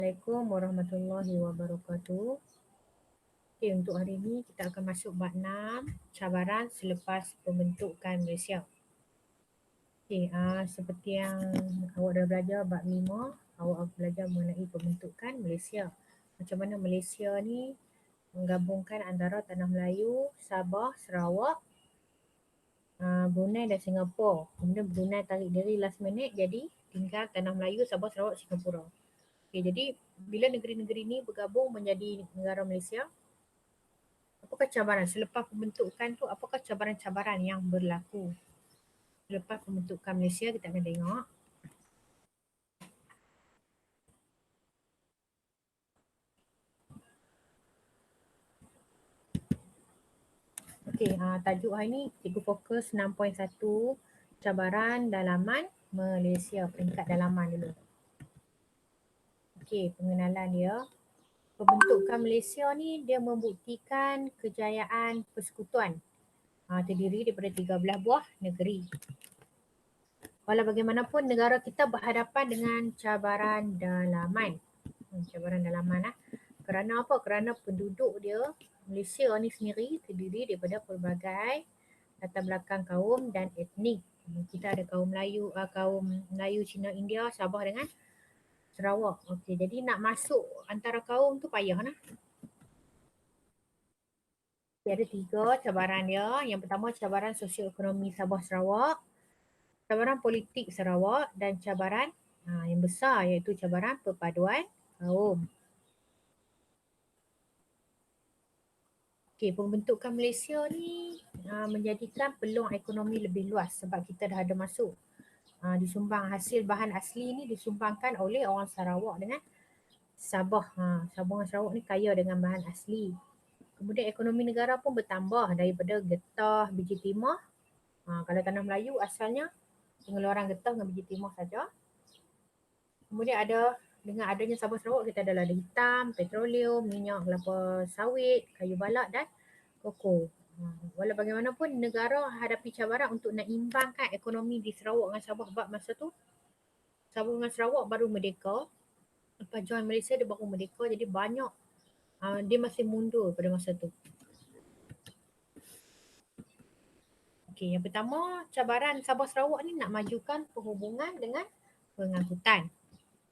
Assalamualaikum warahmatullahi wabarakatuh. Okay, untuk hari ini kita akan masuk bab 6, cabaran selepas pembentukan Malaysia. Okay, seperti yang awak dah belajar bab 5, awak belajar mengenai pembentukan Malaysia. Macam mana Malaysia ni menggabungkan antara Tanah Melayu, Sabah, Sarawak, Brunei dan Singapura. Kemudian Brunei tarik diri last minute, jadi tinggal Tanah Melayu, Sabah, Sarawak, Singapura. Okay, jadi bila negeri-negeri ni bergabung menjadi negara Malaysia, apakah cabaran selepas pembentukan tu, apakah cabaran-cabaran yang berlaku selepas pembentukan Malaysia, kita akan tengok. Okey, tajuk hari ni cikgu fokus 6.1 cabaran dalaman Malaysia, peringkat dalaman dulu. Okey, pengenalan dia. Pembentukan Malaysia ni dia membuktikan kejayaan persekutuan. Terdiri daripada 13 buah negeri. Walau bagaimanapun negara kita berhadapan dengan cabaran dalaman. Cabaran dalaman Kerana apa? Kerana penduduk dia, Malaysia ni sendiri terdiri daripada pelbagai latar belakang kaum dan etnik. Kita ada kaum Melayu, Cina, India, Sabah dengan Sarawak. Okey, jadi nak masuk antara kaum tu payah nah. Ada 3 cabaran dia. Yang pertama cabaran sosioekonomi Sabah Sarawak, cabaran politik Sarawak dan cabaran yang besar iaitu cabaran perpaduan kaum. Okey, pembentukan Malaysia ni menjadikan peluang ekonomi lebih luas sebab kita dah ada masuk. Disumbang hasil bahan asli ni disumbangkan oleh orang Sarawak dengan Sabah. Sabah dan Sarawak ni kaya dengan bahan asli. Kemudian ekonomi negara pun bertambah daripada getah, biji timah. Kalau tanah Melayu asalnya pengeluaran getah dengan biji timah saja. Kemudian dengan adanya Sabah Sarawak kita ada lada hitam, petroleum, minyak kelapa sawit, kayu balak dan koko. Walau bagaimanapun negara hadapi cabaran untuk nak imbangkan ekonomi di Sarawak dengan Sabah sebab masa tu Sabah dengan Sarawak baru merdeka. Lepas join Malaysia dia baru merdeka, jadi banyak dia masih mundur pada masa tu. Okey, yang pertama cabaran Sabah Sarawak ni nak majukan perhubungan dengan pengangkutan.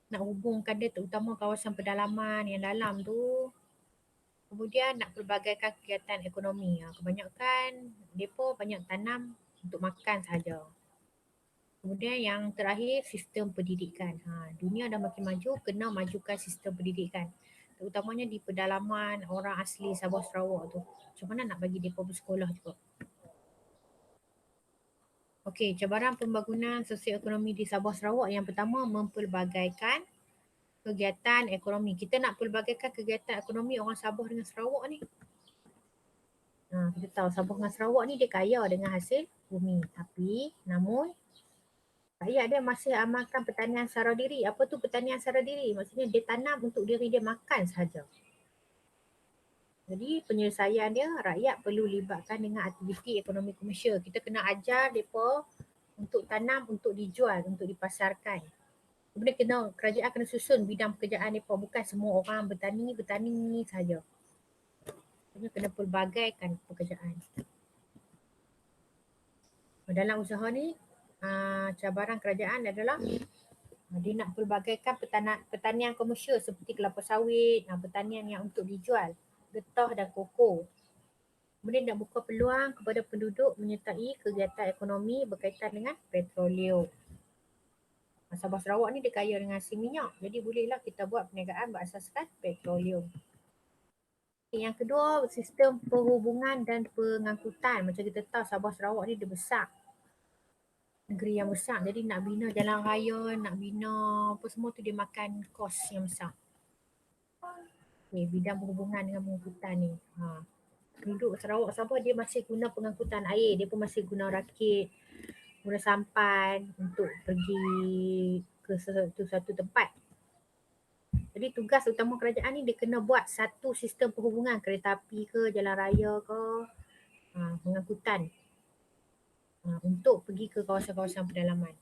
Nak hubungkan dia terutama kawasan pedalaman yang dalam tu. Kemudian nak pelbagaikan kegiatan ekonomi. Kebanyakan mereka banyak tanam untuk makan sahaja. Kemudian yang terakhir sistem pendidikan. Dunia dah makin maju, kena majukan sistem pendidikan. Terutamanya di pedalaman orang asli Sabah Sarawak tu. Macam mana nak bagi mereka bersekolah juga. Okey, cabaran pembangunan sosioekonomi di Sabah Sarawak yang pertama mempelbagaikan kegiatan ekonomi. Kita nak pelbagaikan kegiatan ekonomi orang Sabah dengan Sarawak ni. Kita tahu Sabah dengan Sarawak ni dia kaya dengan hasil bumi. Tapi namun rakyat dia masih amalkan pertanian sara diri. Apa tu pertanian sara diri? Maksudnya dia tanam untuk diri dia makan sahaja. Jadi penyelesaian dia rakyat perlu libatkan dengan aktiviti ekonomi komersial. Kita kena ajar mereka untuk tanam, untuk dijual, untuk dipasarkan. Kemudian kerajaan kena susun bidang pekerjaan mereka. Bukan semua orang bertani sahaja. Kena pelbagaikan pekerjaan. Dalam usaha ni, cabaran kerajaan adalah dia nak pelbagaikan pertanian komersial seperti kelapa sawit, pertanian yang untuk dijual, getah dan koko. Kemudian nak buka peluang kepada penduduk menyertai kegiatan ekonomi berkaitan dengan petroleum. Sabah Sarawak ni dia kaya dengan hasil minyak, jadi bolehlah kita buat perniagaan berasaskan petroleum. Yang kedua, sistem perhubungan dan pengangkutan. Macam kita tahu Sabah Sarawak ni dia besar. Negeri yang besar, jadi nak bina jalan raya, nak bina apa semua tu dia makan kos yang besar. Bidang perhubungan dengan pengangkutan ni. Penduduk Sarawak Sabah dia masih guna pengangkutan air, dia pun masih guna rakit, guna sampan untuk pergi ke satu tempat. Jadi tugas utama kerajaan ni dia kena buat satu sistem perhubungan, kereta api ke, jalan raya ke, pengangkutan untuk pergi ke kawasan-kawasan pedalaman.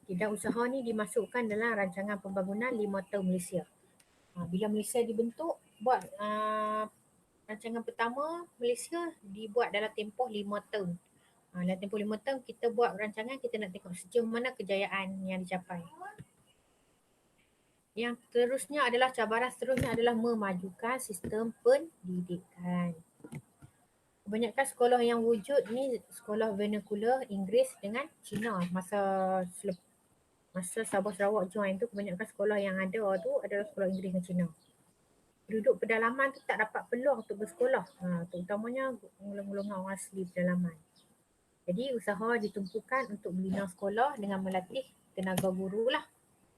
Dan usaha ni dimasukkan dalam rancangan pembangunan 5 tahun Malaysia. Bila Malaysia dibentuk, buat rancangan pertama Malaysia dibuat dalam tempoh 5 tahun. Dalam tempoh 5 tahun kita buat rancangan, kita nak tengok sejauh mana kejayaan yang dicapai. Yang seterusnya adalah cabaran seterusnya adalah memajukan sistem pendidikan. Kebanyakan sekolah yang wujud ni sekolah vernacular Inggeris dengan Cina masa Sabah Sarawak join tu, kebanyakan sekolah yang ada tu adalah sekolah Inggeris dan Cina. Penduduk pedalaman tu tak dapat peluang untuk bersekolah, terutamanya golongan orang asli pedalaman. Jadi usaha ditumpukan untuk membina sekolah dengan melatih tenaga guru lah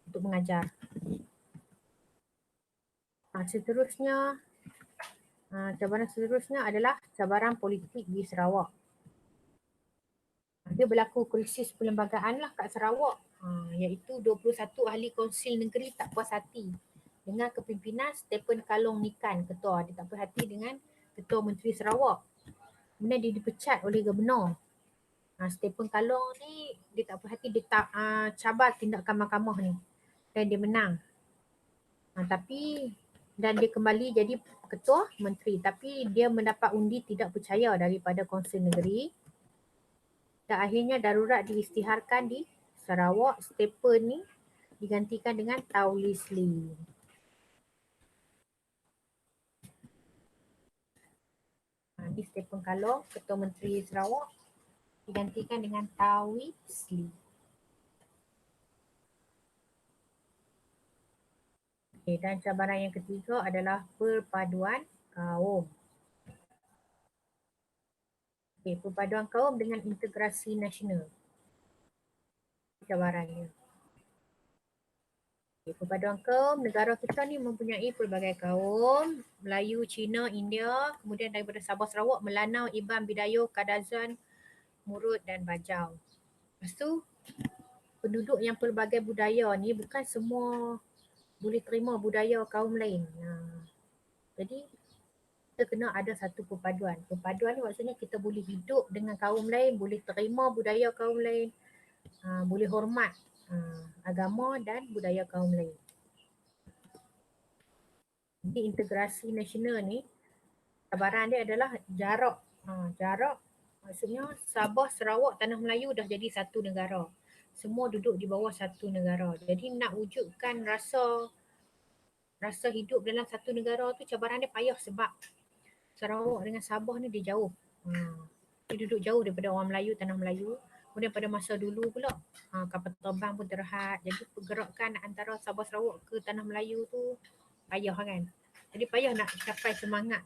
untuk mengajar. Seterusnya, cabaran seterusnya adalah cabaran politik di Sarawak. Dia berlaku krisis perlembagaan lah kat Sarawak, iaitu 21 ahli Konsil Negeri tak puas hati dengan kepimpinan Stephen Kalong Nikan, ketua. Dia tak puas hati dengan Ketua Menteri Sarawak. Kemudian dia dipecat oleh Gubernur. Stephen Kalong ni dia tak puas hati, dia tak cabar tindakan mahkamah ni dan dia menang. Dan dia kembali jadi Ketua Menteri, tapi dia mendapat undi tidak percaya daripada Konsil Negeri. Dan akhirnya darurat diisytiharkan di Sarawak. Stephen ni digantikan dengan Tau Leslie. Ni Stephen Kalong, Ketua Menteri Sarawak, digantikan dengan Tau Leslie. Dan cabaran yang ketiga adalah perpaduan kaum. Perpaduan kaum dengan integrasi nasional. Cabarannya. Perpaduan kaum, negara kita ni mempunyai pelbagai kaum, Melayu, Cina, India, kemudian daripada Sabah Sarawak, Melanau, Iban, Bidayuh, Kadazan, Murut dan Bajau. Lepas tu, penduduk yang pelbagai budaya ni bukan semua boleh terima budaya kaum lain. Jadi, kita kena ada satu perpaduan. Perpaduan ni maksudnya kita boleh hidup dengan kaum lain, boleh terima budaya kaum lain, boleh hormat agama dan budaya kaum lain. Jadi integrasi nasional ni, cabaran dia adalah jarak. Jarak maksudnya Sabah, Sarawak, Tanah Melayu dah jadi satu negara. Semua duduk di bawah satu negara. Jadi nak wujudkan rasa hidup dalam satu negara tu, cabaran dia payah sebab Sarawak dengan Sabah ni dia jauh. Dia duduk jauh daripada orang Melayu, Tanah Melayu. Kemudian pada masa dulu pula, kapal terbang pun terhad. Jadi pergerakan antara Sabah Sarawak ke Tanah Melayu tu payah kan. Jadi payah nak capai semangat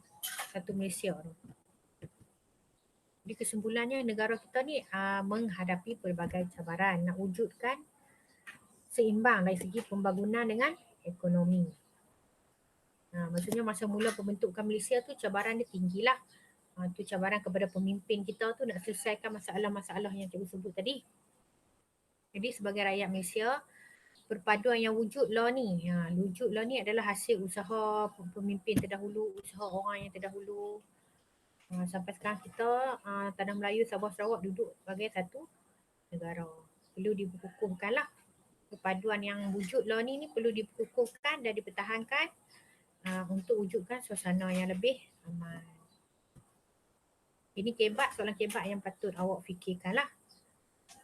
satu Malaysia tu. Jadi kesimpulannya negara kita ni menghadapi pelbagai cabaran nak wujudkan seimbang dari segi pembangunan dengan ekonomi. Maksudnya masa mula pembentukan Malaysia tu cabaran dia tinggilah. Tu cabaran kepada pemimpin kita tu nak selesaikan masalah-masalah yang cikgu sebut tadi. Jadi sebagai rakyat Malaysia, perpaduan yang wujud law ni, wujud law ni adalah hasil usaha pemimpin terdahulu, usaha orang yang terdahulu. Sampai sekarang kita Tanah Melayu, Sabah Sarawak duduk sebagai satu negara. Perlu dikukuhkan lah. Perpaduan yang wujud law ni perlu dikukuhkan dan dipertahankan untuk wujudkan suasana yang lebih aman. Ini soalan kebat yang patut awak fikirkan lah.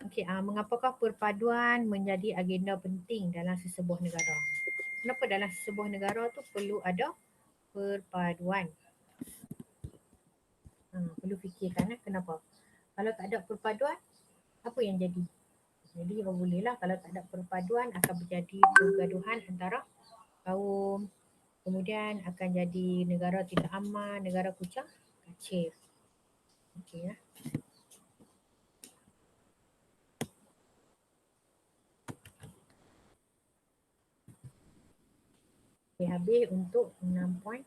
Okey, mengapakah perpaduan menjadi agenda penting dalam sesebuah negara? Kenapa dalam sesebuah negara tu perlu ada perpaduan? Perlu fikirkan kenapa. Kalau tak ada perpaduan, apa yang jadi? Jadi bolehlah kalau tak ada perpaduan akan terjadi pergaduhan antara kaum. Kemudian akan jadi negara tidak aman, negara kucang kacir. Okey ya. Habis untuk 6.1.